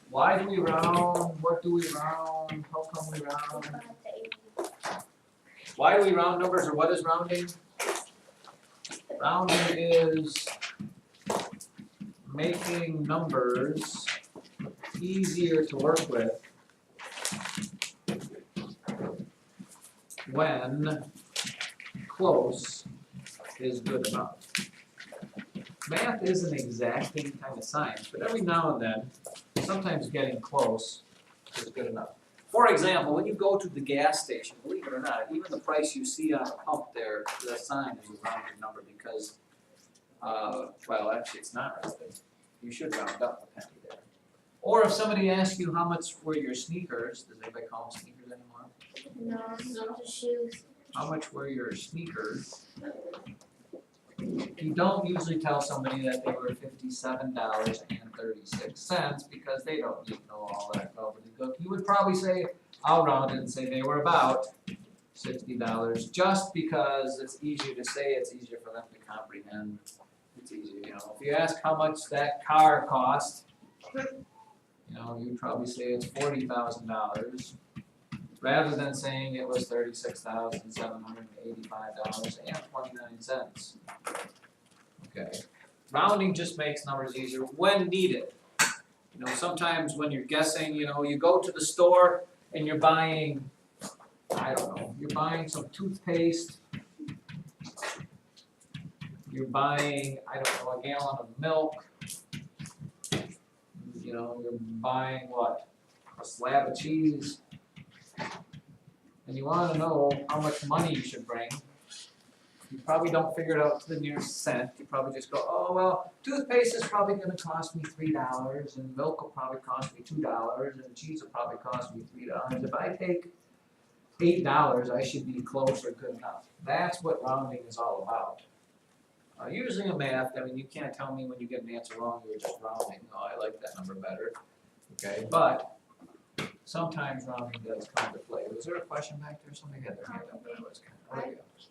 Why do we round? What do we round? How come we round? Why do we round numbers, or what is rounding? Rounding is making numbers easier to work with when close is good enough. Math is an exacting kind of science, but every now and then, sometimes getting close is good enough. For example, when you go to the gas station, believe it or not, even the price you see on the pump there, the sign is a rounded number because, well, actually it's not rounded. You should round up a penny there. Or if somebody asks you how much were your sneakers, does anybody call them sneakers anymore? No, just shoes. How much were your sneakers? You don't usually tell somebody that they were $57.36 because they don't need to know all that gobbledygook. You would probably say, I'll round it and say they were about $60, just because it's easier to say, it's easier for them to comprehend. It's easier, you know. If you ask how much that car cost, you know, you'd probably say it's $40,000, rather than saying it was $36,785.29. Okay, rounding just makes numbers easier when needed. You know, sometimes when you're guessing, you know, you go to the store and you're buying, I don't know, you're buying some toothpaste, you're buying, I don't know, a gallon of milk, you know, you're buying what, a slab of cheese, and you want to know how much money you should bring. You probably don't figure it out to the nearest cent. You probably just go, oh, well, toothpaste is probably going to cost me $3, and milk will probably cost me $2, and cheese will probably cost me $3. If I take $8, I should be close or good enough. That's what rounding is all about. Usually in math, I mean, you can't tell me when you get an answer wrong, you're just rounding. Oh, I like that number better. Okay, but sometimes rounding does come into play. Was there a question back there? Somebody had their hand up, but I was kind of, I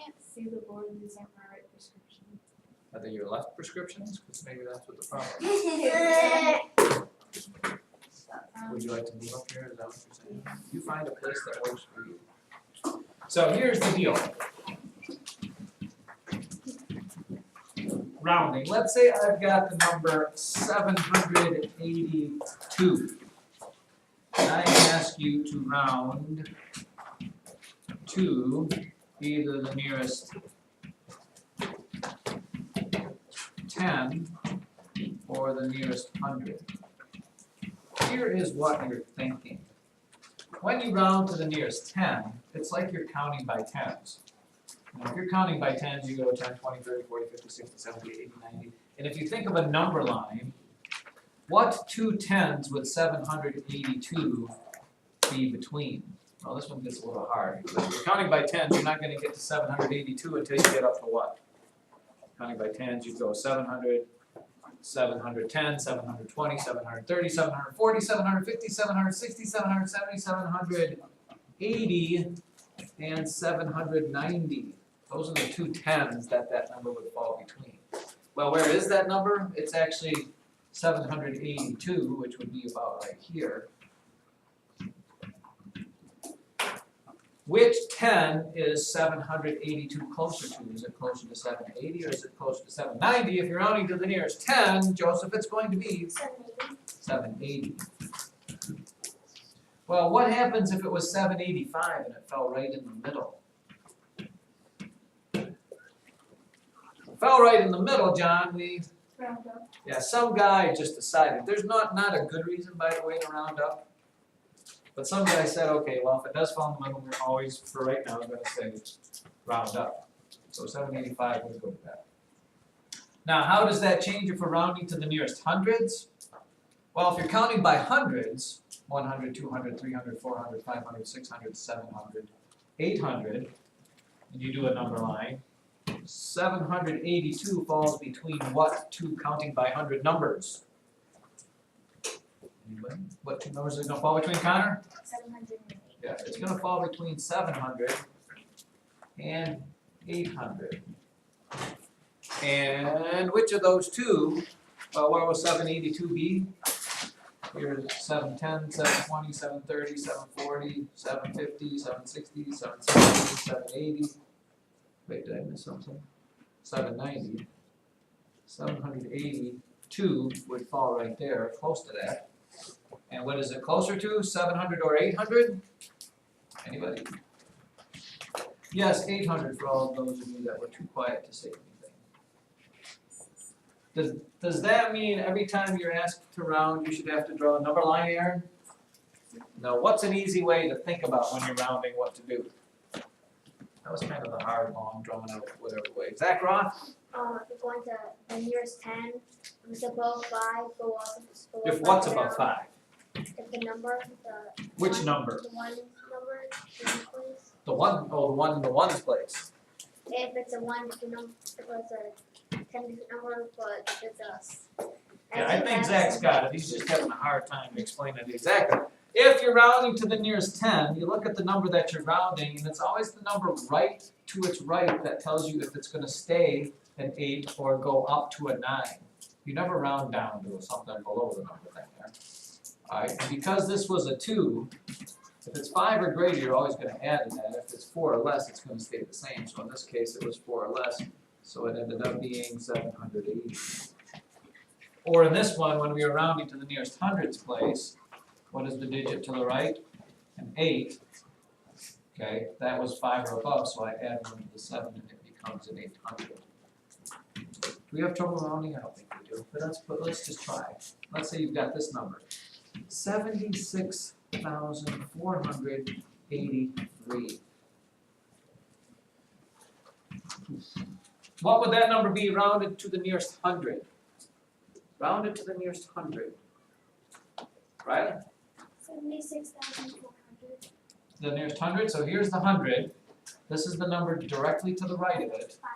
can't see the board, these aren't my right prescription. Are they your left prescriptions? Because maybe that's what the problem is. Would you like to move up here? Is that what you're saying? You find a place that works for you. So here's the deal. Rounding. Let's say I've got the number 782. And I ask you to round to either the nearest 10 or the nearest 100. Here is what you're thinking. When you round to the nearest 10, it's like you're counting by tens. Now, if you're counting by tens, you go 10, 20, 30, 40, 50, 60, 70, 80, 90. And if you think of a number line, what two tens would 782 be between? Well, this one gets a little hard. If you're counting by tens, you're not going to get to 782 until you get up to what? Counting by tens, you go 700, 710, 720, 730, 740, 750, 760, 770, 780, and 790. Those are the two tens that number would fall between. Well, where is that number? It's actually 782, which would be about right here. Which 10 is 782 closer to? Is it closer to 780 or is it closer to 790? If you're rounding to the nearest 10, Joseph, it's going to be 780. Well, what happens if it was 785 and it fell right in the middle? It fell right in the middle, John. Round up. Yeah, some guy just decided. There's not a good reason, by the way, to round up. But some guy said, okay, well, if it does fall in the middle, we're always, for right now, going to say round up. So 785 would go with that. Now, how does that change if we're rounding to the nearest hundreds? Well, if you're counting by hundreds, 100, 200, 300, 400, 500, 600, 700, 800, and you do a number line, 782 falls between what two counting by 100 numbers? Anybody? What two numbers is going to fall between, Connor? 708. Yeah, it's going to fall between 700 and 800. And which of those two, well, what will 782 be? Here's 710, 720, 730, 740, 750, 760, 770, 780. Wait, did I miss something? 790. 782 would fall right there, close to that. And what is it closer to, 700 or 800? Anybody? Yes, 800 for all of those of you that were too quiet to say anything. Does that mean every time you're asked to round, you should have to draw a number line, Aaron? No, what's an easy way to think about when you're rounding what to do? That was kind of the hard, long, drawn out, whatever way. Zach Roth? If going to the nearest 10, if it's above 5, go up. Go If up what's and above down. 5? If the number, Which one- number? The one number, in place. The one, oh, the one in the ones place. If it's a 1 different number, if it's a 10 different number, but if it's a. Yeah, I think Zach's got it, he's just having a hard time explaining it exactly. If you're rounding to the nearest 10, you look at the number that you're rounding, and it's always the number right to its right that tells you if it's gonna stay an 8 or go up to a 9. You never round down to something below the number thing there. Alright, and because this was a 2, if it's 5 or greater, you're always gonna add to that. If it's 4 or less, it's gonna stay the same. So in this case, it was 4 or less, so it ended up being 780. Or in this one, when we were rounding to the nearest hundreds place, what is the digit to the right? An 8. Okay, that was 5 or above, so I add 1 to the 7 and it becomes an 800. Do we have trouble rounding? I don't think we do, but let's just try. Let's say you've got this number. 76,483. What would that number be rounded to the nearest 100? Rounded to the nearest 100. Right? 76,400. The nearest 100, so here's the 100. This is the number directly to the right of it. 5.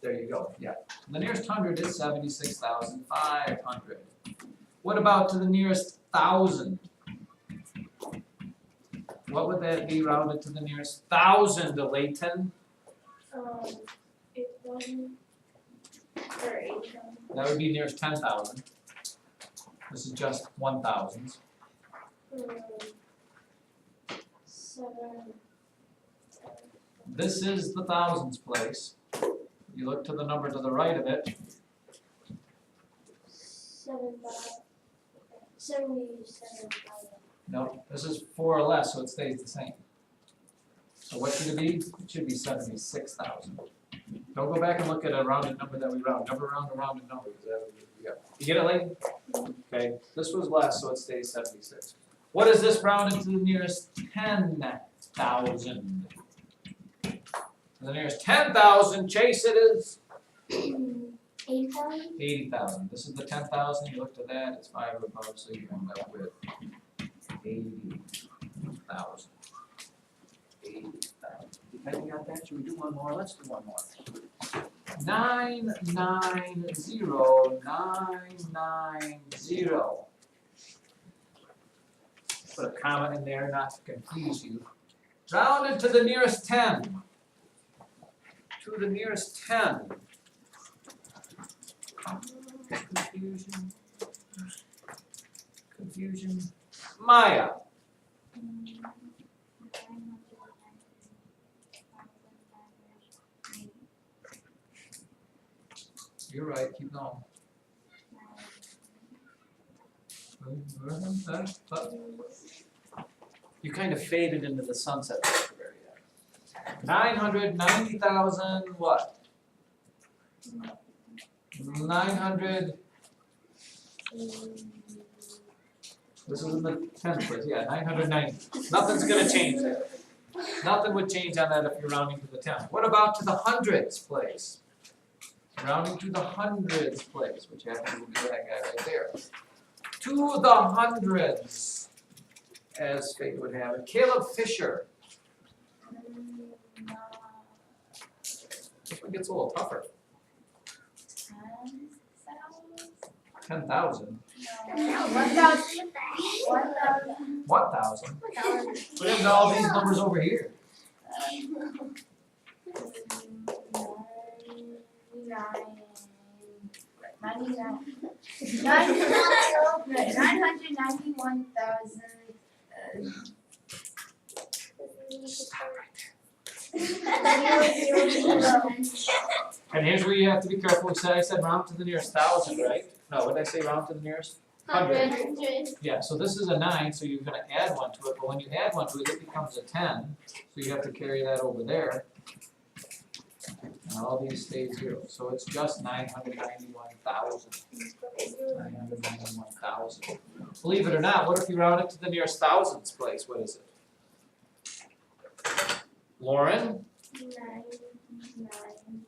There you go, yeah. The nearest 100 is 76,500. What about to the nearest 1,000? What would that be rounded to the nearest 1,000, Layton? 8,000 or 8,000. That would be nearest 10,000. This is just 1,000s. 7. This is the thousands place. You look to the number to the right of it. 77,000. No, this is 4 or less, so it stays the same. So what should it be? It should be 76,000. Don't go back and look at a rounded number that we round. Never round a rounded number, because that would be, yeah. You get it, Layton? Okay, this was less, so it stays 76. What is this rounded to the nearest 10,000? To the nearest 10,000, Chase, it is 8,000. 80,000. This is the 10,000. You look to that, it's 5 or above, so you end up with 80,000. 80,000. You guys got that? Should we do one more? Let's do one more. 990,990. Put a comma in there not to confuse you. Rounded to the nearest 10. To the nearest 10. Confusion. Confusion. Maya. You're right, keep going. You kind of faded into the sunset at the very end. 990,000 what? 900. This is in the 10th place, yeah, 990. Nothing's gonna change there. Nothing would change on that if you're rounding to the 10th. What about to the hundreds place? Rounding to the hundreds place, which happens to be that guy right there. To the hundreds, as fate would have it. Caleb Fisher. This one gets a little tougher. 10,000. 1,000. 1,000. Put in all these numbers over here. 99. And here's where you have to be careful. I said round to the nearest thousand, right? No, what did I say, round to the nearest? Hundred. Yeah, so this is a 9, so you're gonna add 1 to it, but when you add 1 to it, it becomes a 10. So you have to carry that over there. And all these stay 0, so it's just 991,000. 991,000. Believe it or not, what if you round it to the nearest thousands place? What is it? Lauren? 990,000.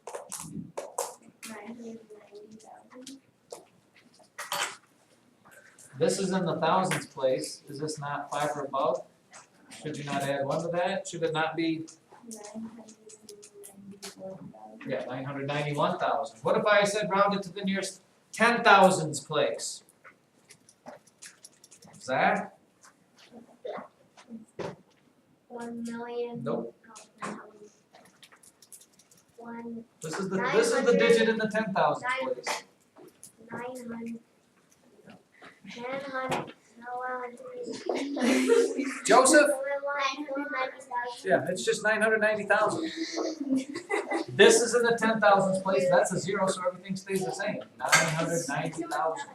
This is in the thousands place. Is this not 5 or above? Should you not add 1 to that? Should it not be? 991,000. Yeah, 991,000. What if I said round it to the nearest 10,000s place? Zach? 1,000,000. Nope. One This is the digit in the 10,000s place. 900. 10,000. Joseph? 990,000. Yeah, it's just 990,000. This is in the 10,000s place. That's a 0, so everything stays the same. 990,000.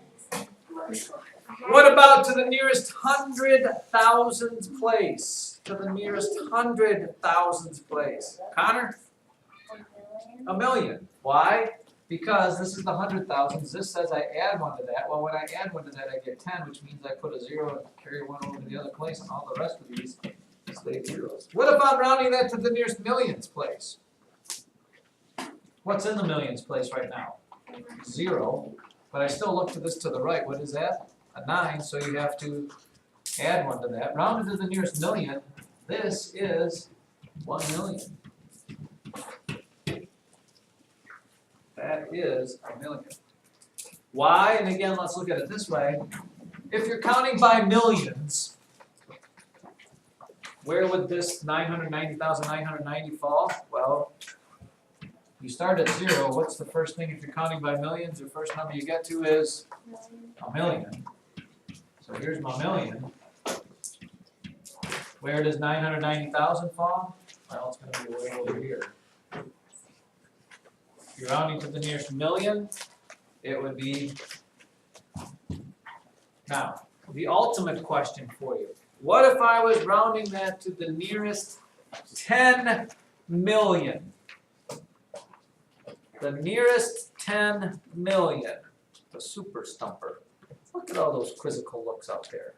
What about to the nearest 100,000s place? To the nearest 100,000s place. Connor? 1,000,000. Why? Because this is the 100,000s. This says I add 1 to that. Well, when I add 1 to that, I get 10, which means I put a 0 and carry 1 over to the other place, and all the rest of these stay zeros. What if I'm rounding that to the nearest millions place? What's in the millions place right now? 0. But I still look to this to the right. What is that? A 9, so you have to add 1 to that. Rounded to the nearest million, this is 1,000,000. That is 1,000,000. Why? And again, let's look at it this way. If you're counting by millions, where would this 990,990 fall? Well, you start at 0. What's the first thing if you're counting by millions? The first number you get to is 1,000,000. So here's my 1,000,000. Where does 990,000 fall? Well, it's going to be way over here. If you're rounding to the nearest million, it would be. Now, the ultimate question for you. What if I was rounding that to the nearest 10 million? The nearest 10 million. The super stumper. Look at all those quizzical looks out there.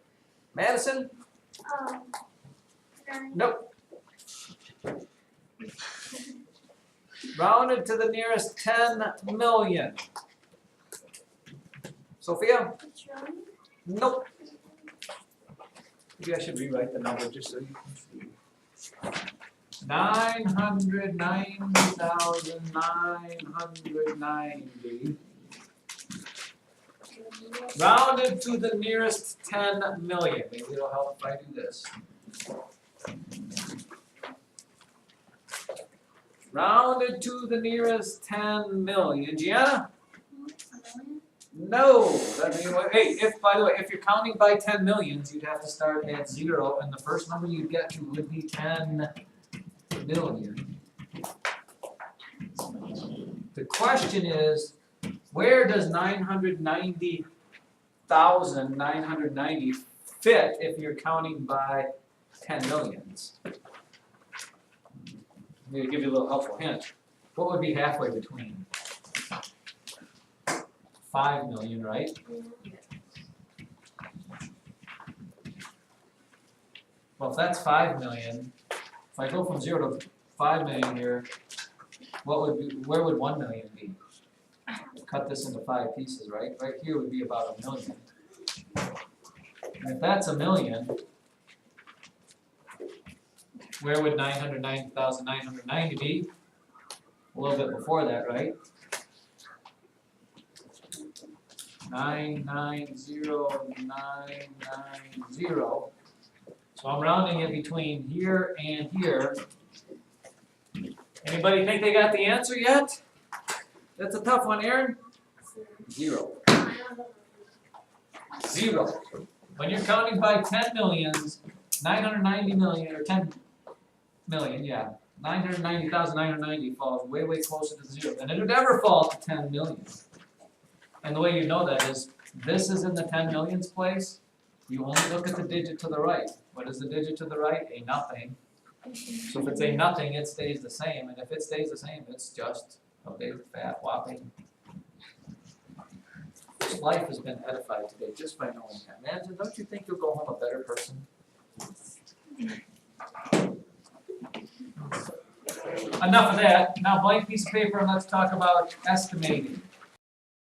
Madison? 9. Nope. Rounded to the nearest 10 million. Sophia? Nope. Maybe I should rewrite the number just so you can see. 990,990. Rounded to the nearest 10 million. Maybe it'll help if I do this. Rounded to the nearest 10 million. Gianna? No. That means, hey, by the way, if you're counting by 10 millions, you'd have to start at 0, and the first number you'd get to would be 10 million. The question is, where does 990,990 fit if you're counting by 10 millions? I'm going to give you a little helpful hint. What would be halfway between? 5 million, right? Well, if that's 5 million, if I go from 0 to 5 million here, where would 1 million be? Cut this into 5 pieces, right? Right here would be about 1 million. And if that's 1,000,000, where would 990,990 be? A little bit before that, right? 990,990. So I'm rounding it between here and here. Anybody think they got the answer yet? That's a tough one, Aaron. 0. Zero. When you're counting by 10 millions, 990 million, or 10 million, yeah, 990,990 falls way, way closer to zero than it would ever fall to 10 million. And the way you know that is, this is in the 10 millions place, you only look at the digit to the right. What is the digit to the right? A nothing. So if it's a nothing, it stays the same, and if it stays the same, it's just a big fat whopping. This life has been edified today just by knowing that. Man, don't you think you'll go home a better person? Enough of that. Now blank piece of paper and let's talk about estimating.